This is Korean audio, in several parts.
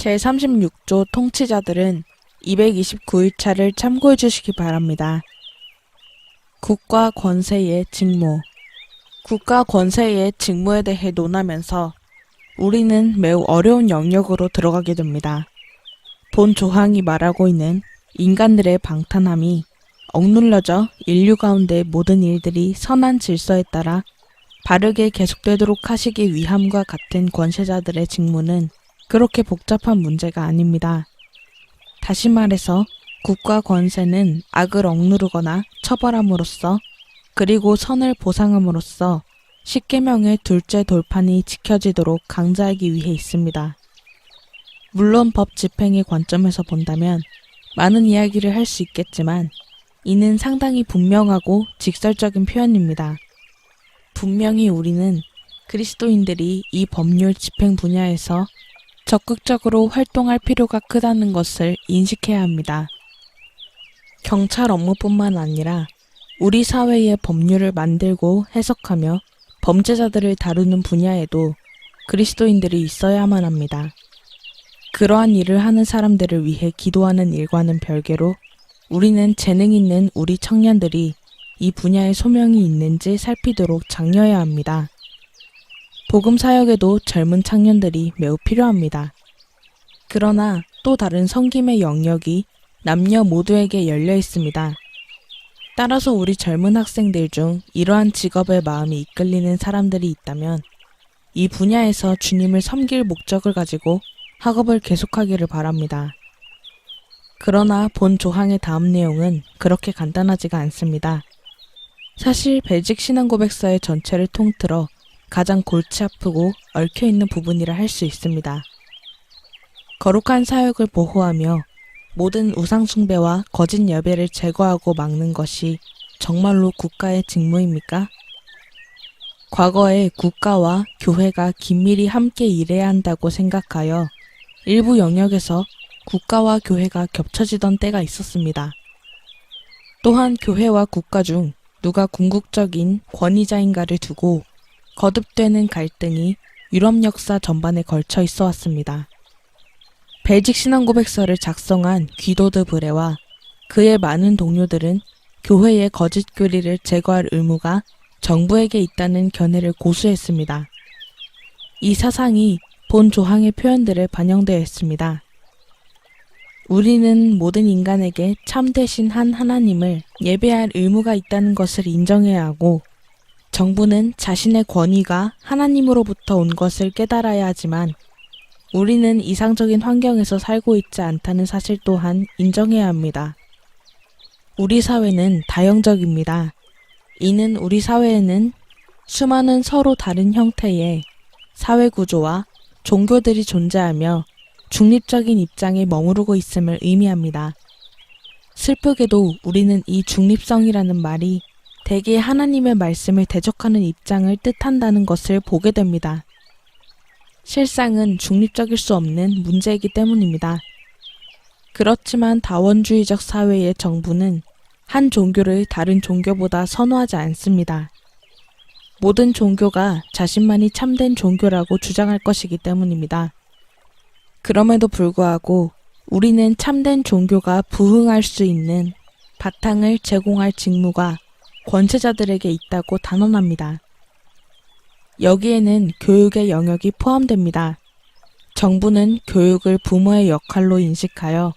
제36조 통치자들은 229일차를 참고해 주시기 바랍니다. 국가 권세의 직무. 국가 권세의 직무에 대해 논하면서 우리는 매우 어려운 영역으로 들어가게 됩니다. 본 조항이 말하고 있는 인간들의 방탄함이 억눌려져 인류 가운데 모든 일들이 선한 질서에 따라 바르게 계속되도록 하시기 위함과 같은 권세자들의 직무는 그렇게 복잡한 문제가 아닙니다. 다시 말해서 국가 권세는 악을 억누르거나 처벌함으로써 그리고 선을 보상함으로써 십계명의 둘째 돌판이 지켜지도록 강제하기 위해 있습니다. 물론 법 집행의 관점에서 본다면 많은 이야기를 할 수 있겠지만 이는 상당히 분명하고 직설적인 표현입니다. 분명히 우리는 그리스도인들이 이 법률 집행 분야에서 적극적으로 활동할 필요가 크다는 것을 인식해야 합니다. 경찰 업무뿐만 아니라 우리 사회의 법률을 만들고 해석하며 범죄자들을 다루는 분야에도 그리스도인들이 있어야만 합니다. 그러한 일을 하는 사람들을 위해 기도하는 일과는 별개로 우리는 재능 있는 우리 청년들이 이 분야에 소명이 있는지 살피도록 장려해야 합니다. 복음 사역에도 젊은 청년들이 매우 필요합니다. 그러나 또 다른 섬김의 영역이 남녀 모두에게 열려 있습니다. 따라서 우리 젊은 학생들 중 이러한 직업에 마음이 이끌리는 사람들이 있다면 이 분야에서 주님을 섬길 목적을 가지고 학업을 계속하기를 바랍니다. 그러나 본 조항의 다음 내용은 그렇게 간단하지가 않습니다. 사실 벨직 신앙고백서의 전체를 통틀어 가장 골치 아프고 얽혀있는 부분이라 할 수 있습니다. 거룩한 사역을 보호하며 모든 우상숭배와 거짓 예배를 제거하고 막는 것이 정말로 국가의 직무입니까? 과거에 국가와 교회가 긴밀히 함께 일해야 한다고 생각하여 일부 영역에서 국가와 교회가 겹쳐지던 때가 있었습니다. 또한 교회와 국가 중 누가 궁극적인 권위자인가를 두고 거듭되는 갈등이 유럽 역사 전반에 걸쳐 있어 왔습니다. 벨직 신앙고백서를 작성한 귀도 드 브레와 그의 많은 동료들은 교회의 거짓 교리를 제거할 의무가 정부에게 있다는 견해를 고수했습니다. 이 사상이 본 조항의 표현들에 반영되어 있습니다. 우리는 모든 인간에게 참되신 한 하나님을 예배할 의무가 있다는 것을 인정해야 하고 정부는 자신의 권위가 하나님으로부터 온 것을 깨달아야 하지만 우리는 이상적인 환경에서 살고 있지 않다는 사실 또한 인정해야 합니다. 우리 사회는 다형적입니다. 이는 우리 사회에는 수많은 서로 다른 형태의 사회구조와 종교들이 존재하며 중립적인 입장에 머무르고 있음을 의미합니다. 슬프게도 우리는 이 중립성이라는 말이 대개 하나님의 말씀을 대적하는 입장을 뜻한다는 것을 보게 됩니다. 실상은 중립적일 수 없는 문제이기 때문입니다. 그렇지만 다원주의적 사회의 정부는 한 종교를 다른 종교보다 선호하지 않습니다. 모든 종교가 자신만이 참된 종교라고 주장할 것이기 때문입니다. 그럼에도 불구하고 우리는 참된 종교가 부흥할 수 있는 바탕을 제공할 직무가 권세자들에게 있다고 단언합니다. 여기에는 교육의 영역이 포함됩니다. 정부는 교육을 부모의 역할로 인식하여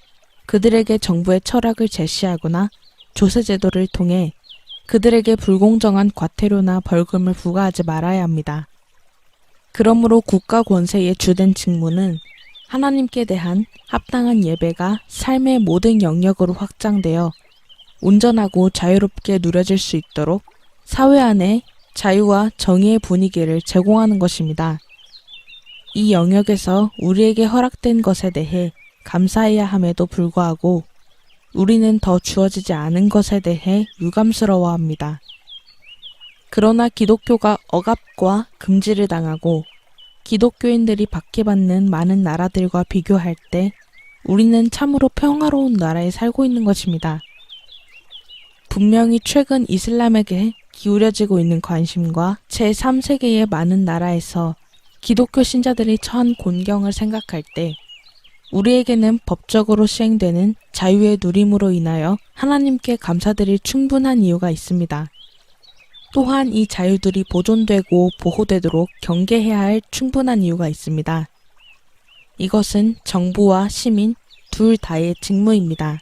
그들에게 정부의 철학을 제시하거나 조세제도를 통해 그들에게 불공정한 과태료나 벌금을 부과하지 말아야 합니다. 그러므로 국가 권세의 주된 직무는 하나님께 대한 합당한 예배가 삶의 모든 영역으로 확장되어 온전하고 자유롭게 누려질 수 있도록 사회 안에 자유와 정의의 분위기를 제공하는 것입니다. 이 영역에서 우리에게 허락된 것에 대해 감사해야 함에도 불구하고 우리는 더 주어지지 않은 것에 대해 유감스러워합니다. 그러나 기독교가 억압과 금지를 당하고 기독교인들이 박해받는 많은 나라들과 비교할 때 우리는 참으로 평화로운 나라에 살고 있는 것입니다. 분명히 최근 이슬람에게 기울여지고 있는 관심과 제3세계의 많은 나라에서 기독교 신자들이 처한 곤경을 생각할 때 우리에게는 법적으로 시행되는 자유의 누림으로 인하여 하나님께 감사드릴 충분한 이유가 있습니다. 또한 이 자유들이 보존되고 보호되도록 경계해야 할 충분한 이유가 있습니다. 이것은 정부와 시민 둘 다의 직무입니다.